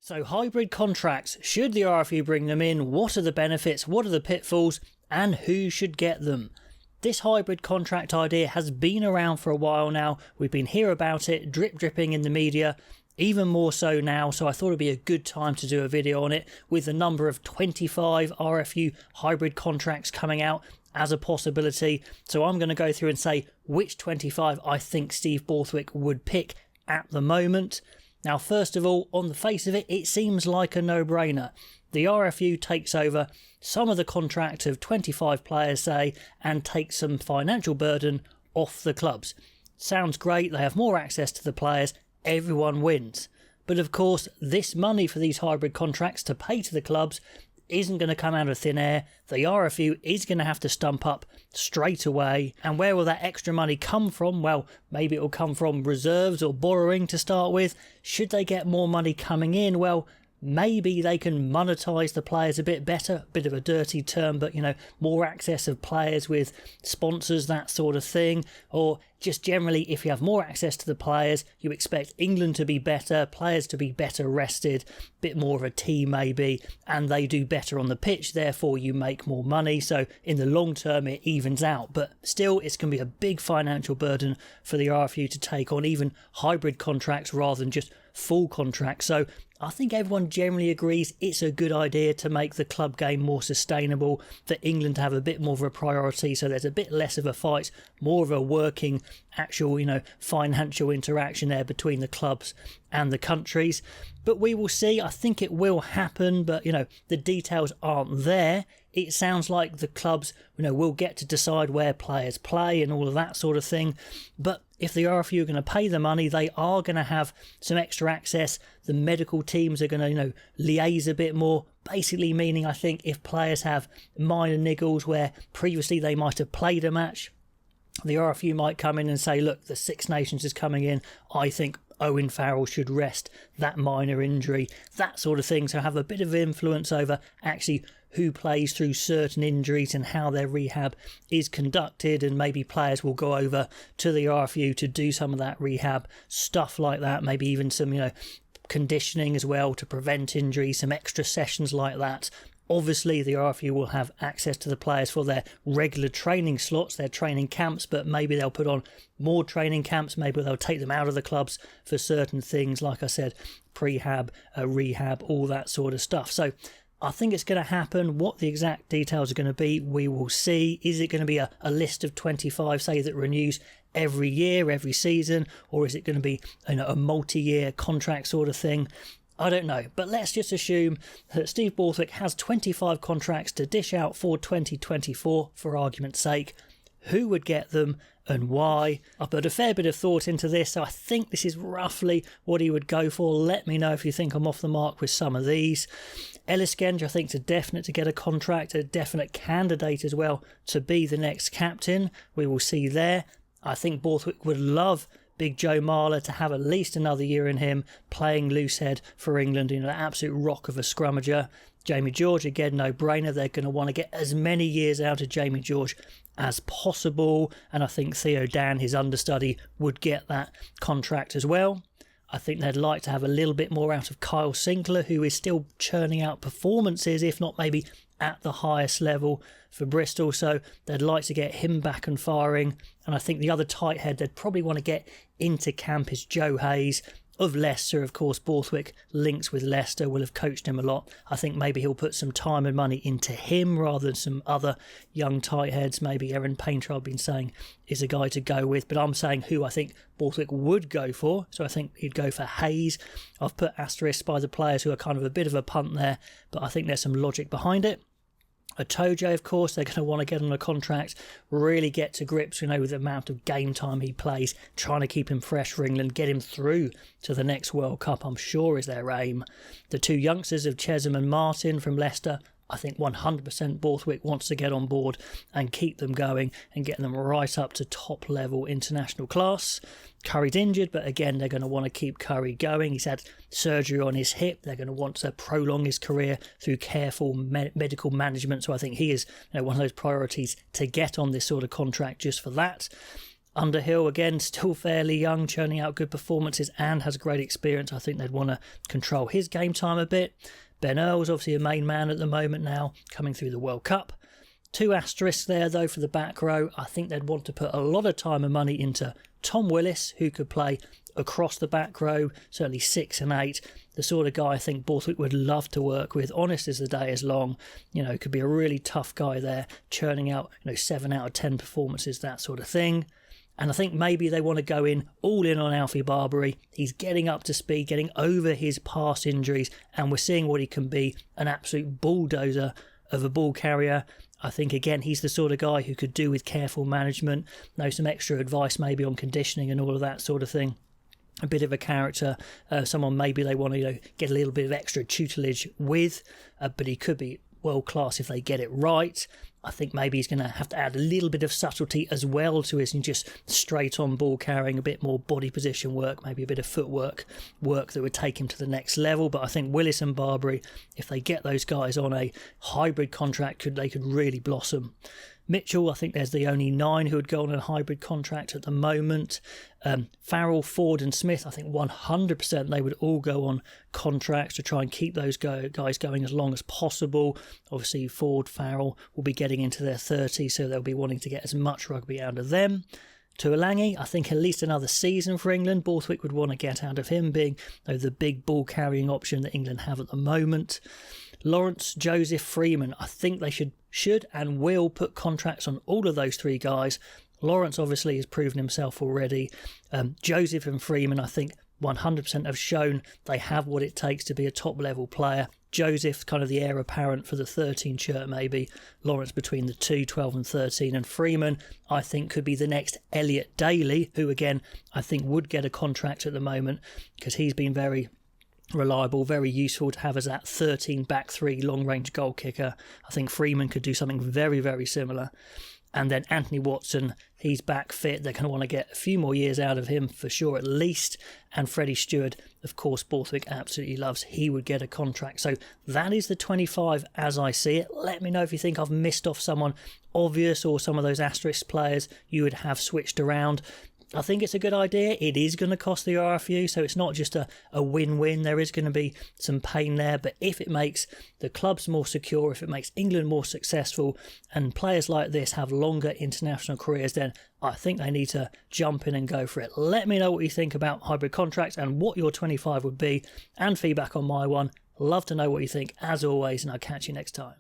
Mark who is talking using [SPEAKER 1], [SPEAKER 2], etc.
[SPEAKER 1] So hybrid contracts, should the RFU bring them in? What are the benefits? What are the pitfalls? And who should get them? This hybrid contract idea has been around for a while now. We've been hearing about it, dripping in the media, even more so now. So I thought it'd be a good time to do a video on it with the number of 25 RFU hybrid contracts coming out as a possibility. So I'm going to go through and say which 25 I think Steve Borthwick would pick at the moment. Now, first of all, on the face of it, it seems like a no-brainer. The RFU takes over some of the contract of 25 players, say, and takes some financial burden off the clubs. Sounds great, they have more access to the players, everyone wins. But of course, this money for these hybrid contracts to pay to the clubs isn't going to come out of thin air. The RFU is going to have to stump up straight away. And where will that extra money come from? Well, maybe it will come from reserves or borrowing to start with. Should they get more money coming in? Well, maybe they can monetize the players a bit better. A bit of a dirty term, but more access of players with sponsors, that sort of thing. Or just generally, if you have more access to the players, you expect England to be better, players to be better rested, a bit more of a team maybe, and they do better on the pitch, therefore you make more money. So in the long term, it evens out. But still, it's going to be a big financial burden for the RFU to take on even hybrid contracts rather than just full contracts. So I think everyone generally agrees it's a good idea to make the club game more sustainable, for England to have a bit more of a priority, so there's a bit less of a fight, more of a working actual financial interaction there between the clubs and the countries. But we will see. I think it will happen, but the details aren't there. It sounds like the clubs will get to decide where players play and all of that sort of thing. But if the RFU are going to pay the money, they are going to have some extra access. The medical teams are going to liaise a bit more, basically meaning, I think, if players have minor niggles where previously they might have played a match, the RFU might come in and say, look, the Six Nations is coming in, I think Owen Farrell should rest that minor injury, that sort of thing. So have a bit of influence over actually who plays through certain injuries and how their rehab is conducted, and maybe players will go over to the RFU to do some of that rehab, stuff like that, maybe even some conditioning as well to prevent injuries, some extra sessions like that. Obviously, the RFU will have access to the players for their regular training slots, their training camps, but maybe they'll put on more training camps. Maybe they'll take them out of the clubs for certain things, like I said, prehab, rehab, all that sort of stuff. So I think it's going to happen. What the exact details are going to be, we will see. Is it going to be a list of 25, say, that renews every year, every season, or is it going to be a multi-year contract sort of thing? I don't know, but let's just assume that Steve Borthwick has 25 contracts to dish out for 2024, for argument's sake. Who would get them and why? I put a fair bit of thought into this, so I think this is roughly what he would go for. Let me know if you think I'm off the mark with some of these. Ellis Genge, I think, is a definite to get a contract, a definite candidate as well to be the next captain. We will see there. I think Borthwick would love Big Joe Marler to have at least another year in him playing loose head for England, an absolute rock of a scrummager. Jamie George, again, no-brainer. They're going to want to get as many years out of Jamie George as possible, and I think Theo Dan, his understudy, would get that contract as well. I think they'd like to have a little bit more out of Kyle Sinclair, who is still churning out performances, if not maybe at the highest level for Bristol, so they'd like to get him back and firing. And I think the other tight head they'd probably want to get into camp is Joe Hayes of Leicester. Of course, Borthwick links with Leicester, will have coached him a lot. I think maybe he'll put some time and money into him rather than some other young tight heads. Maybe Aaron Painter, I've been saying, is a guy to go with, but I'm saying who I think Borthwick would go for. So I think he'd go for Hayes. I've put asterisks by the players who are kind of a bit of a punt there, but I think there's some logic behind it. Itoje, of course, they're going to want to get on a contract, really get to grips, with the amount of game time he plays, trying to keep him fresh for England, get him through to the next World Cup, I'm sure is their aim. The two youngsters of Chesham and Martin from Leicester, I think 100% Borthwick wants to get on board and keep them going and get them right up to top level international class. Curry's injured, but again, they're going to want to keep Curry going. He's had surgery on his hip. They're going to want to prolong his career through careful medical management. So I think he is one of those priorities to get on this sort of contract just for that. Underhill, again, still fairly young, churning out good performances and has great experience. I think they'd want to control his game time a bit. Ben Earl's obviously a main man at the moment now, coming through the World Cup. 2 asterisks there, though, for the back row. I think they'd want to put a lot of time and money into Tom Willis, who could play across the back row, certainly 6 and 8. The sort of guy I think Borthwick would love to work with. Honest as the day is long. Could be a really tough guy there, churning out 7 out of 10 performances, that sort of thing. And I think maybe they want to go all in on Alfie Barbary. He's getting up to speed, getting over his past injuries, and we're seeing what he can be, an absolute bulldozer of a ball carrier. I think, again, he's the sort of guy who could do with careful management, know some extra advice maybe on conditioning and all of that sort of thing. A bit of a character, someone maybe they want to get a little bit of extra tutelage with, but he could be world class if they get it right. I think maybe he's going to have to add a little bit of subtlety as well to his just straight on ball carrying, a bit more body position work, maybe a bit of footwork that would take him to the next level. But I think Willis and Barbary, if they get those guys on a hybrid contract, they could really blossom. Mitchell, I think there's the only 9 who would go on a hybrid contract at the moment. Farrell, Ford and Smith, I think 100% they would all go on contracts to try and keep those guys going as long as possible. Obviously, Ford, Farrell will be getting into their 30s, so they'll be wanting to get as much rugby out of them. Tuolangi, I think at least another season for England. Borthwick would want to get out of him, being the big ball carrying option that England have at the moment. Lawrence, Joseph, Freeman, I think they should and will put contracts on all of those 3 guys. Lawrence obviously has proven himself already. Joseph and Freeman, I think 100% have shown they have what it takes to be a top level player. Joseph, kind of the heir apparent for the 13 shirt maybe. Lawrence between the 2, 12 and 13. And Freeman, I think, could be the next Elliot Daly, who again, I think would get a contract at the moment because he's been very reliable, very useful to have as that 13 back 3 long range goal kicker. I think Freeman could do something very, very similar. And then Anthony Watson, he's back fit. They're going to want to get a few more years out of him for sure, at least. And Freddie Stewart, of course, Borthwick absolutely loves. He would get a contract. So that is the 25 as I see it. Let me know if you think I've missed off someone obvious or some of those asterisk players you would have switched around. I think it's a good idea. It is going to cost the RFU, so it's not just a win-win. There is going to be some pain there, but if it makes the clubs more secure, if it makes England more successful, and players like this have longer international careers, then I think they need to jump in and go for it. Let me know what you think about hybrid contracts and what your 25 would be, and feedback on my one. Love to know what you think, as always, and I'll catch you next time.